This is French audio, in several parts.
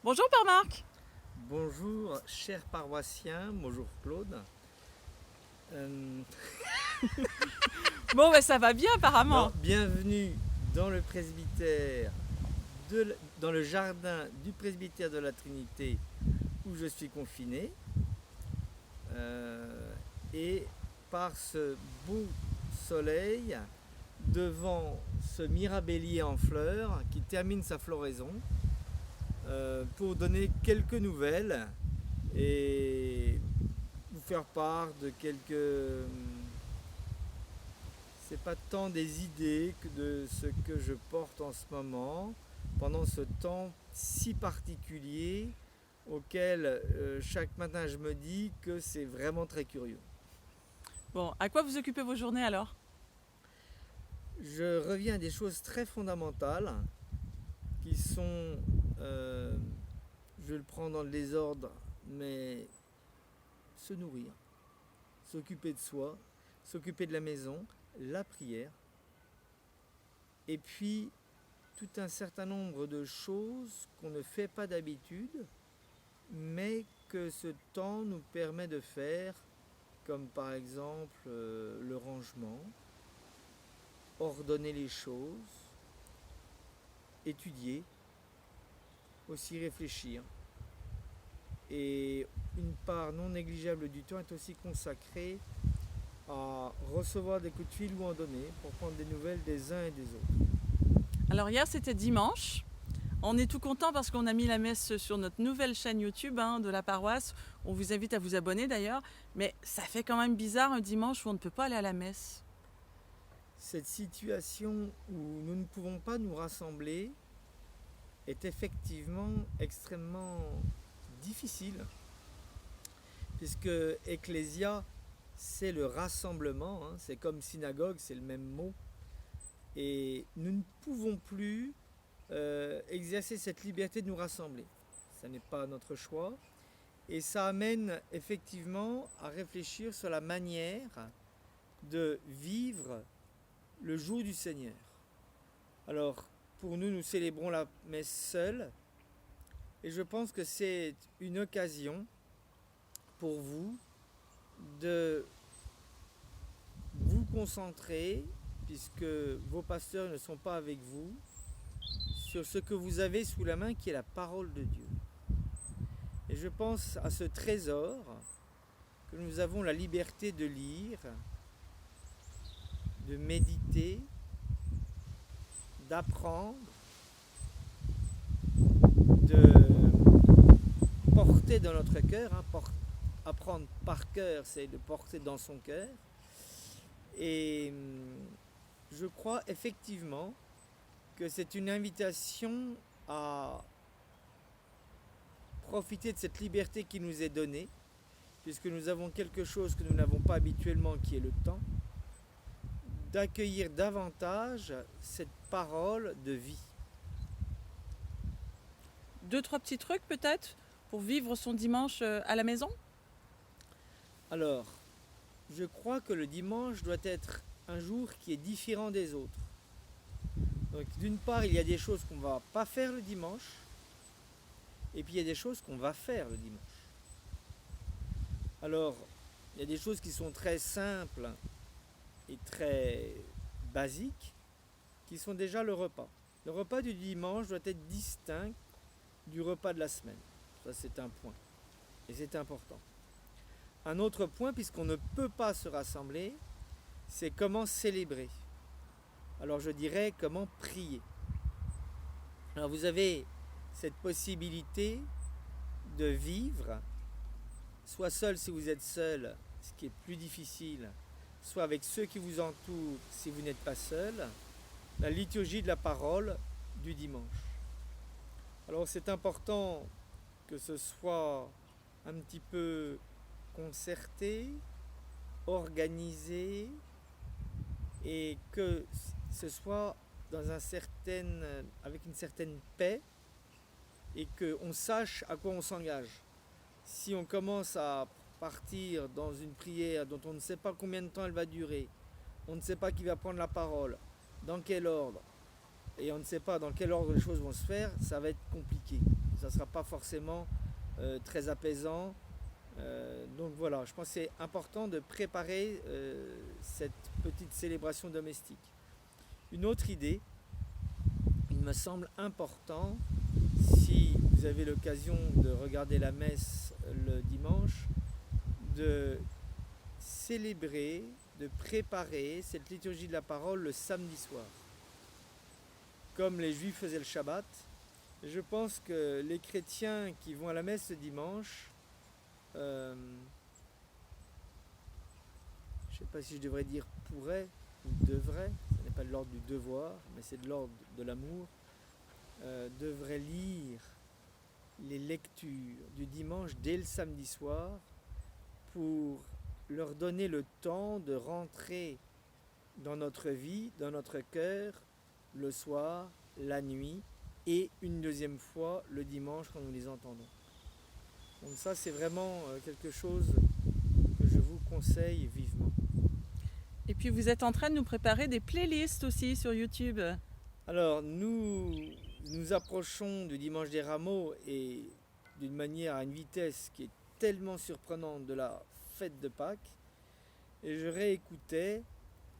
Bonjour Père Marc. Bonjour chers paroissiens, bonjour Claude. Euh, Bon, ça va bien apparemment. Bienvenue dans le presbytère, dans le jardin du presbytère de la Trinité où je suis confiné. Et par ce beau soleil, devant ce mirabellier en fleurs qui termine sa floraison, pour donner quelques nouvelles et vous faire part de quelques... C'est pas tant des idées que de ce que je porte en ce moment, pendant ce temps si particulier auquel chaque matin je me dis que c'est vraiment très curieux. Bon, à quoi vous occupez vos journées alors? Je reviens à des choses très fondamentales qui sont, je le prends dans le désordre, mais se nourrir, s'occuper de soi, s'occuper de la maison, la prière, et puis tout un certain nombre de choses qu'on ne fait pas d'habitude, mais que ce temps nous permet de faire, comme par exemple le rangement, ordonner les choses, étudier, aussi réfléchir. Et une part non négligeable du temps est aussi consacrée à recevoir des coups de fil ou en donner pour prendre des nouvelles des uns et des autres. Alors hier c'était dimanche. On est tout content parce qu'on a mis la messe sur notre nouvelle chaîne YouTube de la paroisse. On vous invite à vous abonner d'ailleurs. Mais ça fait quand même bizarre un dimanche où on ne peut pas aller à la messe. Cette situation où nous ne pouvons pas nous rassembler est effectivement extrêmement difficile, puisque ecclésia, c'est le rassemblement, c'est comme synagogue, c'est le même mot, et nous ne pouvons plus exercer cette liberté de nous rassembler. Ce n'est pas notre choix, et ça amène effectivement à réfléchir sur la manière de vivre le jour du Seigneur. Alors, pour nous, nous célébrons la messe seule, et je pense que c'est une occasion pour vous de vous concentrer, puisque vos pasteurs ne sont pas avec vous, sur ce que vous avez sous la main, qui est la parole de Dieu. Et je pense à ce trésor que nous avons la liberté de lire, de méditer, d'apprendre, de porter dans notre cœur. Apprendre par cœur, c'est de porter dans son cœur. Et je crois effectivement que c'est une invitation à profiter de cette liberté qui nous est donnée, puisque nous avons quelque chose que nous n'avons pas habituellement, qui est le temps, d'accueillir davantage cette parole de vie. 2-3 petits trucs peut-être pour vivre son dimanche à la maison? Alors, je crois que le dimanche doit être un jour qui est différent des autres. Donc, d'une part, il y a des choses qu'on ne va pas faire le dimanche, et puis il y a des choses qu'on va faire le dimanche. Alors, il y a des choses qui sont très simples et très basiques, qui sont déjà le repas. Le repas du dimanche doit être distinct du repas de la semaine. Ça, c'est un point, et c'est important. Un autre point, puisqu'on ne peut pas se rassembler, c'est comment célébrer. Alors je dirais comment prier. Alors vous avez cette possibilité de vivre, soit seul si vous êtes seul, ce qui est plus difficile, soit avec ceux qui vous entourent si vous n'êtes pas seul, la liturgie de la parole du dimanche. Alors c'est important que ce soit un petit peu concerté, organisé, et que ce soit avec une certaine paix, et qu'on sache à quoi on s'engage. Si on commence à partir dans une prière dont on ne sait pas combien de temps elle va durer, on ne sait pas qui va prendre la parole, dans quel ordre, et on ne sait pas dans quel ordre les choses vont se faire, ça va être compliqué. ça ne sera pas forcément très apaisant. Donc voilà, je pense que c'est important de préparer cette petite célébration domestique. Une autre idée, il me semble important, si vous avez l'occasion de regarder la messe le dimanche, de célébrer, de préparer cette liturgie de la parole le samedi soir. Comme les Juifs faisaient le Shabbat, je pense que les chrétiens qui vont à la messe le dimanche, je ne sais pas si je devrais dire pourraient ou devraient, ce n'est pas de l'ordre du devoir, mais c'est de l'ordre de l'amour, devraient lire les lectures du dimanche dès le samedi soir pour leur donner le temps de rentrer dans notre vie, dans notre cœur, le soir, la nuit et une deuxième fois le dimanche quand nous les entendons. Donc ça c'est vraiment quelque chose que je vous conseille vivement. Et puis vous êtes en train de nous préparer des playlists aussi sur YouTube. Alors nous approchons du dimanche des Rameaux et d'une manière à une vitesse qui est tellement surprenante de la fête de Pâques. Et je réécoutais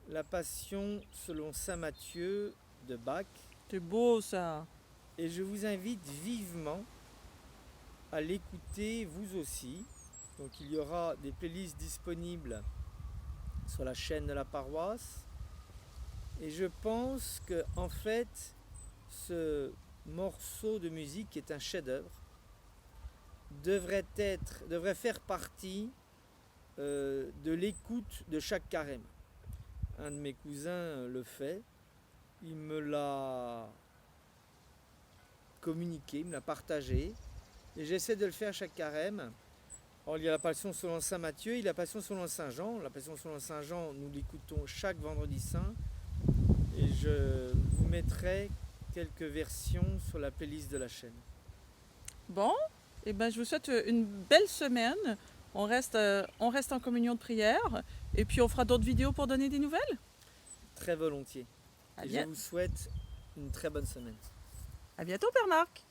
la Passion selon saint Matthieu de Bach. C'est beau ça. Et je vous invite vivement à l'écouter vous aussi. Donc il y aura des playlists disponibles sur la chaîne de la paroisse. Et je pense que en fait, ce morceau de musique qui est un chef-d'œuvre devrait faire partie de l'écoute de chaque carême. Un de mes cousins le fait. Il me l'a communiqué, il me l'a partagé. Et j'essaie de le faire chaque carême. Alors, il y a la Passion selon saint Matthieu, il y a la Passion selon saint Jean. La Passion selon saint Jean, nous l'écoutons chaque vendredi saint. Et je vous mettrai quelques versions sur la playlist de la chaîne. Bon, et ben je vous souhaite une belle semaine. On reste en communion de prière. Et puis on fera d'autres vidéos pour donner des nouvelles. Très volontiers. Et je vous souhaite une très bonne semaine. À bientôt, Père Marc.